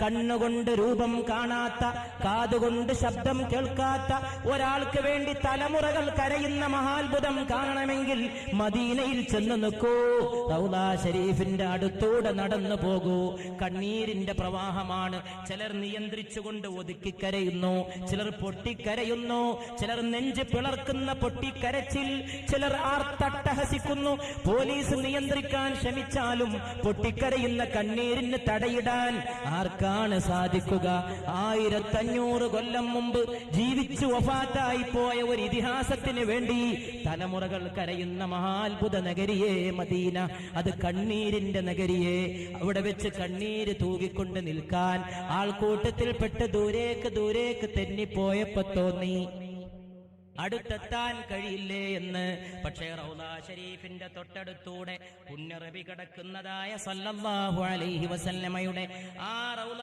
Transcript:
കണ്ണുകൊണ്ട് രൂപം കാണാത്ത, കാതുകൊണ്ട് ശബ്ദം കേൾക്കാത്ത ഒരാൾക്ക് വേണ്ടി തലമുറകൾ കരയുന്ന മഹാത്ഭുതം കാണണമെങ്കിൽ മദീനയിൽ ചെന്ന് നിൽക്കൂ, റൗള ശരീഫിന്റെ അടുത്തൂടെ നടന്നു പോകൂ. കണ്ണീരിന്റെ പ്രവാഹമാണ്. ചിലർ നിയന്ത്രിച്ചുകൊണ്ട് ഒതുക്കിക്കരയുന്നു, ചിലർ പൊട്ടിക്കരയുന്നു, ചിലർ നെഞ്ച് പിളർക്കുന്ന പൊട്ടിക്കരച്ചിൽ, ചിലർ ആർത്തട്ടഹസിക്കുന്നു. പോലീസ് നിയന്ത്രിക്കാൻ ശ്രമിച്ചാലും പൊട്ടിക്കരയുന്ന കണ്ണീരിന് തടയിടാൻ ആർക്കാണ് സാധിക്കുക? 1500 കൊല്ലം മുമ്പ് ജീവിച്ചു വഫാത്തായി പോയ ഒരു ഇതിഹാസത്തിന് വേണ്ടി തലമുറകൾ കരയുന്ന മഹാത്ഭുത നഗരിയെ മദീന, അത് കണ്ണീരിന്റെ നഗരിയെ. അവിടെ വെച്ച് കണ്ണീര് തൂകിക്കൊണ്ട് നിൽക്കാൻ ആൾക്കൂട്ടത്തിൽപ്പെട്ട് ദൂരേക്ക് തെന്നിപ്പോയപ്പോ തോന്നി അടുത്തെത്താൻ കഴിയില്ലേ എന്ന്. പക്ഷേ റൗള ശരീഫിന്റെ തൊട്ടടുത്തൂടെ പുണ്യറബി കിടക്കുന്നതായ സല്ലല്ലാഹു അലൈഹി വസല്ലമയുടെ ആ റൗള